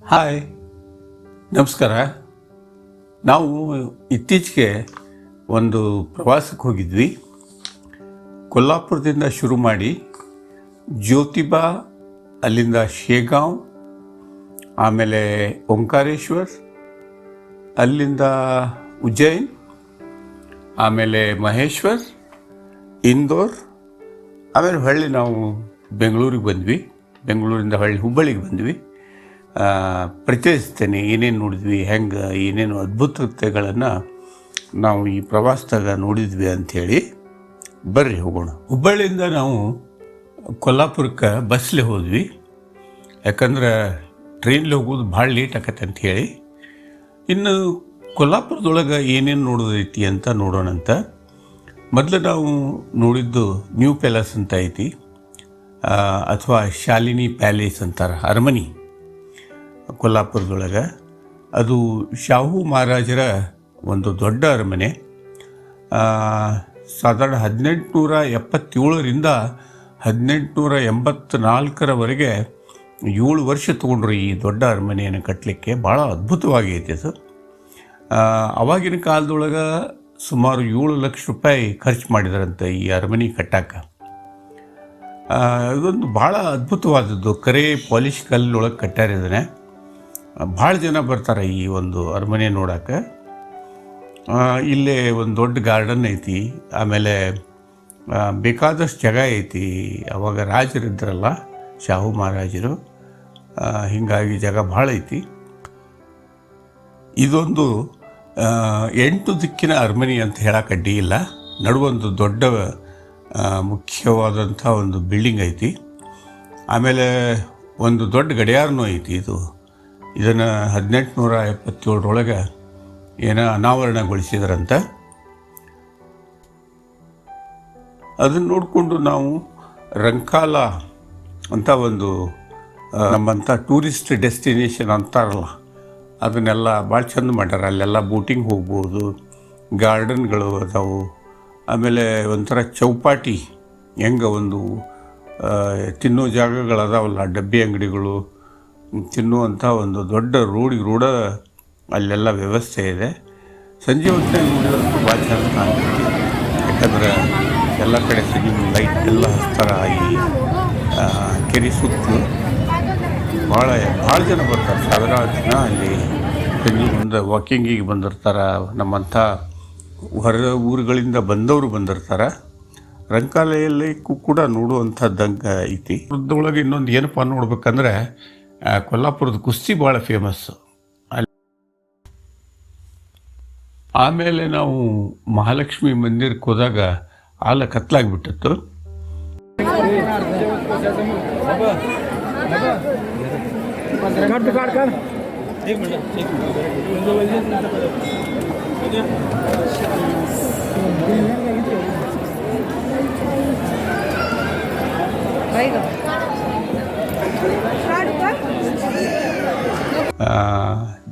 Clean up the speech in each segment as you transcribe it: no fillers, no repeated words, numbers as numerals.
Hi, ನಮಸ್ಕಾರ. ನಾವು ಇತ್ತೀಚೆಗೆ ಒಂದು ಪ್ರವಾಸಕ್ಕೆ ಹೋಗಿದ್ವಿ. ಕೊಲ್ಲಾಪುರದಿಂದ ಶುರು ಮಾಡಿ ಜ್ಯೋತಿಬಾ, ಅಲ್ಲಿಂದ ಶೇಗಾಂವ್, ಆಮೇಲೆ ಓಂಕಾರೇಶ್ವರ್, ಅಲ್ಲಿಂದ ಉಜ್ಜೈನ್, ಆಮೇಲೆ ಮಹೇಶ್ವರ್, ಇಂದೋರ್, ಆಮೇಲೆ ಹೊಳ್ಳಿ ನಾವು ಬೆಂಗಳೂರಿಗೆ ಬಂದ್ವಿ. ಬೆಂಗಳೂರಿಂದ ಹೊಳ್ಳಿ ಹುಬ್ಬಳ್ಳಿಗೆ ಬಂದ್ವಿ. ಪರಿಚಯಿಸ್ತೇನೆ ಏನೇನು ನೋಡಿದ್ವಿ, ಹೆಂಗೆ ಏನೇನು ಅದ್ಭುತತೆಗಳನ್ನು ನಾವು ಈ ಪ್ರವಾಸದಾಗ ನೋಡಿದ್ವಿ ಅಂಥೇಳಿ. ಬರ್ರಿ ಹೋಗೋಣ. ಹುಬ್ಬಳ್ಳಿಯಿಂದ ನಾವು ಕೊಲ್ಲಾಪುರಕ್ಕೆ ಬಸ್ಲಿ ಹೋದ್ವಿ. ಯಾಕಂದ್ರೆ ಟ್ರೈನ್ಲಿ ಹೋಗೋದು ಭಾಳ ಲೇಟ್ ಆಕತ್ತೆ ಅಂಥೇಳಿ. ಇನ್ನು ಕೊಲ್ಲಾಪುರದೊಳಗೆ ಏನೇನು ನೋಡೋದೈತಿ ಅಂತ ನೋಡೋಣಂತ. ಮೊದಲು ನಾವು ನೋಡಿದ್ದು ನ್ಯೂ ಪ್ಯಾಲೇಸ್ ಅಂತ ಐತಿ, ಅಥವಾ ಶಾಲಿನಿ ಪ್ಯಾಲೇಸ್ ಅಂತಾರೆ, ಅರಮನೆ ಕೊಲ್ಲಾಪುರದೊಳಗೆ. ಅದು ಶಾಹು ಮಹಾರಾಜರ ಒಂದು ದೊಡ್ಡ ಅರಮನೆ. ಸಾಧಾರಣ 1877ರಿಂದ 1884ರವರೆಗೆ 7 ವರ್ಷ ತೊಗೊಂಡ್ರು ಈ ದೊಡ್ಡ ಅರಮನೆಯನ್ನು ಕಟ್ಟಲಿಕ್ಕೆ. ಭಾಳ ಅದ್ಭುತವಾಗೈತೆ ಅದು. ಆವಾಗಿನ ಕಾಲದೊಳಗೆ ಸುಮಾರು 7 ಲಕ್ಷ ರೂಪಾಯಿ ಖರ್ಚು ಮಾಡಿದಾರಂತೆ ಈ ಅರಮನೆ ಕಟ್ಟಕ್ಕೆ. ಇದೊಂದು ಭಾಳ ಅದ್ಭುತವಾದದ್ದು, ಕರೆ ಪಾಲಿಶ್ ಕಲ್ಲೊಳಗೆ ಕಟ್ಟಾರಿದ್ದಾನೆ. ಭಾಳ ಜನ ಬರ್ತಾರೆ ಈ ಒಂದು ಅರಮನೆ ನೋಡೋಕ್ಕೆ. ಇಲ್ಲೇ ಒಂದು ದೊಡ್ಡ ಗಾರ್ಡನ್ ಐತಿ, ಆಮೇಲೆ ಬೇಕಾದಷ್ಟು ಜಾಗ ಐತಿ. ಅವಾಗ ರಾಜರಿದ್ರಲ್ಲ, ಶಾಹು ಮಹಾರಾಜರು, ಹೀಗಾಗಿ ಜಾಗ ಭಾಳ ಐತಿ. ಇದೊಂದು 8 ದಿಕ್ಕಿನ ಅರಮನೆ ಅಂತ ಹೇಳಕ್ಕೆ ಅಡ್ಡಿ ಇಲ್ಲ. ನಡುವೊಂದು ದೊಡ್ಡ ಮುಖ್ಯವಾದಂಥ ಒಂದು ಬಿಲ್ಡಿಂಗ್ ಐತಿ. ಆಮೇಲೆ ಒಂದು ದೊಡ್ಡ ಗಡಿಯಾರನೂ ಐತಿ. ಇದನ್ನು 1877ರೊಳಗೆ ಏನೋ ಅನಾವರಣಗೊಳಿಸಿದ್ರಂತೆ. ಅದನ್ನು ನೋಡಿಕೊಂಡು ನಾವು ರಂಕಾಲ ಅಂತ ಒಂದು ನಮ್ಮಂಥ ಟೂರಿಸ್ಟ್ ಡೆಸ್ಟಿನೇಷನ್ ಅಂತಾರಲ್ಲ, ಅದನ್ನೆಲ್ಲ ಭಾಳ ಚಂದ ಮಾಡ್ಯಾರ. ಅಲ್ಲೆಲ್ಲ ಬೋಟಿಂಗ್ ಹೋಗ್ಬೋದು, ಗಾರ್ಡನ್ಗಳು ಅದಾವು. ಆಮೇಲೆ ಒಂಥರ ಚೌಪಾಟಿ, ಹೆಂಗೆ ಒಂದು ತಿನ್ನೋ ಜಾಗಗಳದಾವಲ್ಲ, ಡಬ್ಬಿ ಅಂಗಡಿಗಳು, ತಿನ್ನುವಂಥ ಒಂದು ದೊಡ್ಡ ರೋಡ ಅಲ್ಲೆಲ್ಲ ವ್ಯವಸ್ಥೆ ಇದೆ. ಸಂಜೆ ಹೊತ್ತಿನ ನೋಡಿದಂತೂ ಭಾಳ ಚೆನ್ನಾಗಿ ಕಾಣ್ತೈತಿ. ಯಾಕಂದ್ರೆ ಎಲ್ಲ ಕಡೆ ಸಿನಿಮಾ ಲೈಟ್ ಎಲ್ಲ ಹಚ್ತಾರ ಈ ಕೆರೆ ಸುತ್ತಲೂ. ಭಾಳ ಜನ ಬರ್ತಾರೆ, ಸಾವಿರಾರು ಜನ ಅಲ್ಲಿ ಸಂಜೆ ಮುಂದೆ ವಾಕಿಂಗಿಗೆ ಬಂದಿರ್ತಾರೆ. ನಮ್ಮಂಥ ಹೊರ ಊರುಗಳಿಂದ ಬಂದವರು ಬಂದಿರ್ತಾರೆ. ರಂಕಾಲಯಲ್ಲಿ ಕೂಡ ನೋಡುವಂಥದ್ದಂಗೆ ಐತಿ. ವೃದ್ಧೊಳಗೆ ಇನ್ನೊಂದು ಏನಪ್ಪ ನೋಡ್ಬೇಕಂದ್ರೆ, ಕೊಲ್ಲಾಪುರದ ಕುಸ್ತಿ ಭಾಳ ಫೇಮಸ್ಸು. ಆಮೇಲೆ ನಾವು ಮಹಾಲಕ್ಷ್ಮಿ ಮಂದಿರಕ್ಕೆ ಹೋದಾಗ ಆಲ ಕತ್ಲಾಗಿಬಿಟ್ಟಿತ್ತು.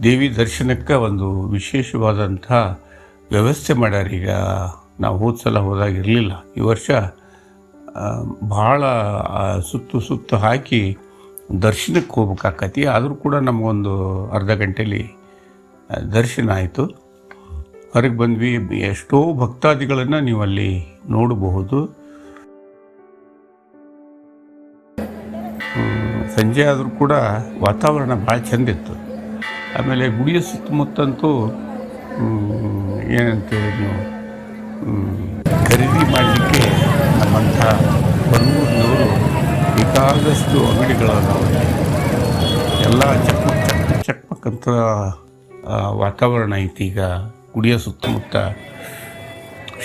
ದೇವಿ ದರ್ಶನಕ್ಕೆ ಒಂದು ವಿಶೇಷವಾದಂಥ ವ್ಯವಸ್ಥೆ ಮಾಡ್ಯಾರ. ಈಗ ನಾವು ಹೋದ ಸಲ ಹೋದಾಗ ಇರಲಿಲ್ಲ. ಈ ವರ್ಷ ಭಾಳ ಸುತ್ತು ಹಾಕಿ ದರ್ಶನಕ್ಕೆ ಹೋಗ್ಬೇಕಾಕತಿ. ಆದರೂ ಕೂಡ ನಮಗೊಂದು ಅರ್ಧ ಗಂಟೆಯಲ್ಲಿ ದರ್ಶನ ಆಯಿತು. ಹೊರಗೆ ಬಂದ್ವಿ. ಎಷ್ಟೋ ಭಕ್ತಾದಿಗಳನ್ನು ನೀವು ಅಲ್ಲಿ ನೋಡಬಹುದು. ಸಂಜೆ ಆದರೂ ಕೂಡ ವಾತಾವರಣ ಭಾಳ ಚೆಂದಿತ್ತು. ಆಮೇಲೆ ಗುಡಿಯ ಸುತ್ತಮುತ್ತಂತೂ ಏನಂತೇಳಿ ನೀವು ಖರೀದಿ ಮಾಡಲಿಕ್ಕೆ ನಮ್ಮಂಥ ಬನ್ನೂರಿನವರು ಬೇಕಾದಷ್ಟು ಅಂಗಡಿಗಳದಾವ. ಎಲ್ಲ ಚಕ್ಮಕ್ ಅಂತ ವಾತಾವರಣ ಐತಿ. ಈಗ ಗುಡಿಯ ಸುತ್ತಮುತ್ತ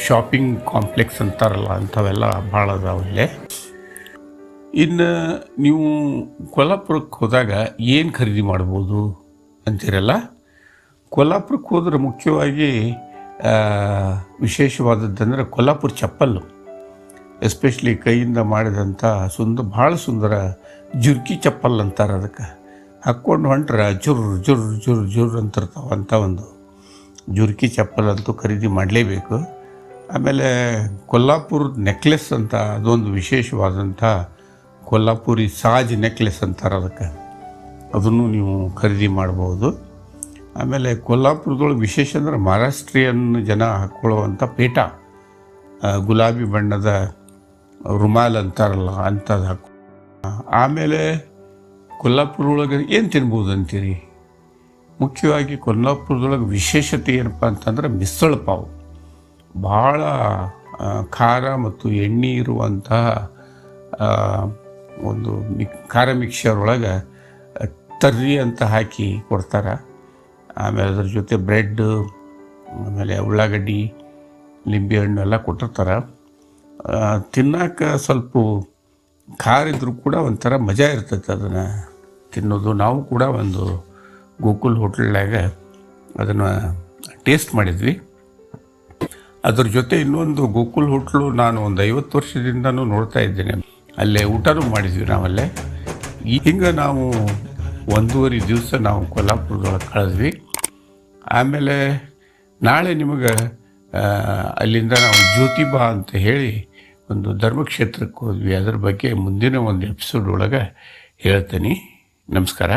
ಶಾಪಿಂಗ್ ಕಾಂಪ್ಲೆಕ್ಸ್ ಅಂತಾರಲ್ಲ, ಅಂಥವೆಲ್ಲ ಭಾಳ ಅದಾವಲ್ಲೇ. ಇನ್ನು ನೀವು ಕೊಲ್ಲಾಪುರಕ್ಕೆ ಹೋದಾಗ ಏನು ಖರೀದಿ ಮಾಡ್ಬೋದು ಅಂತೀರಲ್ಲ. ಕೊಲ್ಲಾಪುರಕ್ಕೆ ಹೋದ್ರೆ ಮುಖ್ಯವಾಗಿ ವಿಶೇಷವಾದದ್ದಂದರೆ ಕೊಲ್ಲಾಪುರ ಚಪ್ಪಲ್ಲು, ಎಸ್ಪೆಷಲಿ ಕೈಯಿಂದ ಮಾಡಿದಂಥ ಭಾಳ ಸುಂದರ ಜುರ್ಕಿ ಚಪ್ಪಲ್ ಅಂತಾರೆ ಅದಕ್ಕೆ. ಹಾಕ್ಕೊಂಡು ಹೊಂಟ್ರೆ ಜುರ್ ಅಂತಿರ್ತಾವಂಥ ಒಂದು ಜುರ್ಕಿ ಚಪ್ಪಲ್ ಅಂತೂ ಖರೀದಿ ಮಾಡಲೇಬೇಕು. ಆಮೇಲೆ ಕೊಲ್ಲಾಪುರ ನೆಕ್ಲೆಸ್ ಅಂತ ಅದೊಂದು ವಿಶೇಷವಾದಂಥ ಕೊಲ್ಲಾಪುರಿ ಸಾಜ್ ನೆಕ್ಲೆಸ್ ಅಂತಾರೆ ಅದಕ್ಕೆ. ಅದನ್ನು ನೀವು ಖರೀದಿ ಮಾಡ್ಬೋದು. ಆಮೇಲೆ ಕೊಲ್ಲಾಪುರದೊಳಗೆ ವಿಶೇಷ ಅಂದ್ರೆ ಮಹಾರಾಷ್ಟ್ರೀಯನ್ ಜನ ಹಾಕ್ಕೊಳ್ಳುವಂಥ ಪೇಟ, ಗುಲಾಬಿ ಬಣ್ಣದ ರುಮಾಲ್ ಅಂತಾರಲ್ಲ ಅಂಥದ್ದು ಹಾಕಿ. ಆಮೇಲೆ ಕೊಲ್ಲಾಪುರ ಒಳಗೆ ಏನು ತಿನ್ಬೋದು ಅಂತೀರಿ? ಮುಖ್ಯವಾಗಿ ಕೊಲ್ಲಾಪುರದೊಳಗೆ ವಿಶೇಷತೆ ಏನಪ್ಪ ಅಂತಂದ್ರೆ ಮಿಸಳು ಪಾವು. ಭಾಳ ಖಾರ ಮತ್ತು ಎಣ್ಣೆ ಇರುವಂತಹ ಒಂದು ಖಾರ ಮಿಕ್ಸರ್ ಒಳಗೆ ತರ್ರಿ ಅಂತ ಹಾಕಿ ಕೊಡ್ತಾರೆ. ಆಮೇಲೆ ಅದ್ರ ಜೊತೆ ಬ್ರೆಡ್, ಆಮೇಲೆ ಉಳ್ಳಾಗಡ್ಡಿ, ಲಿಂಬೆ ಹಣ್ಣು ಎಲ್ಲ ಕೊಟ್ಟಿರ್ತಾರೆ. ತಿನ್ನೋಕೆ ಸ್ವಲ್ಪ ಖಾರ ಇದ್ರೂ ಕೂಡ ಒಂಥರ ಮಜಾ ಇರ್ತೈತೆ ಅದನ್ನು ತಿನ್ನೋದು. ನಾವು ಕೂಡ ಒಂದು ಗೋಕುಲ್ ಹೋಟ್ಲ್ನಾಗ ಅದನ್ನು ಟೇಸ್ಟ್ ಮಾಡಿದ್ವಿ. ಅದ್ರ ಜೊತೆ ಇನ್ನೊಂದು ಗೋಕುಲ್ ಹೋಟ್ಲು ನಾನು ಒಂದು 50 ವರ್ಷದಿಂದನೂ ನೋಡ್ತಾ ಇದ್ದೇನೆ, ಅಲ್ಲೇ ಊಟನೂ ಮಾಡಿದ್ವಿ ನಾವಲ್ಲೇ. ಹಿಂಗೆ ನಾವು 1.5 ದಿವಸ ನಾವು ಕೊಲ್ಲಾಪುರದೊಳಗೆ ಕಳೆದ್ವಿ. ಆಮೇಲೆ ನಾಳೆ ನಿಮಗೆ ಅಲ್ಲಿಂದ ನಾವು ಜ್ಯೋತಿಬಾ ಅಂತ ಹೇಳಿ ಒಂದು ಧರ್ಮಕ್ಷೇತ್ರಕ್ಕೆ ಹೋದ್ವಿ. ಅದ್ರ ಬಗ್ಗೆ ಮುಂದಿನ ಒಂದು ಎಪಿಸೋಡ್ ಒಳಗೆ ಹೇಳ್ತೀನಿ. ನಮಸ್ಕಾರ.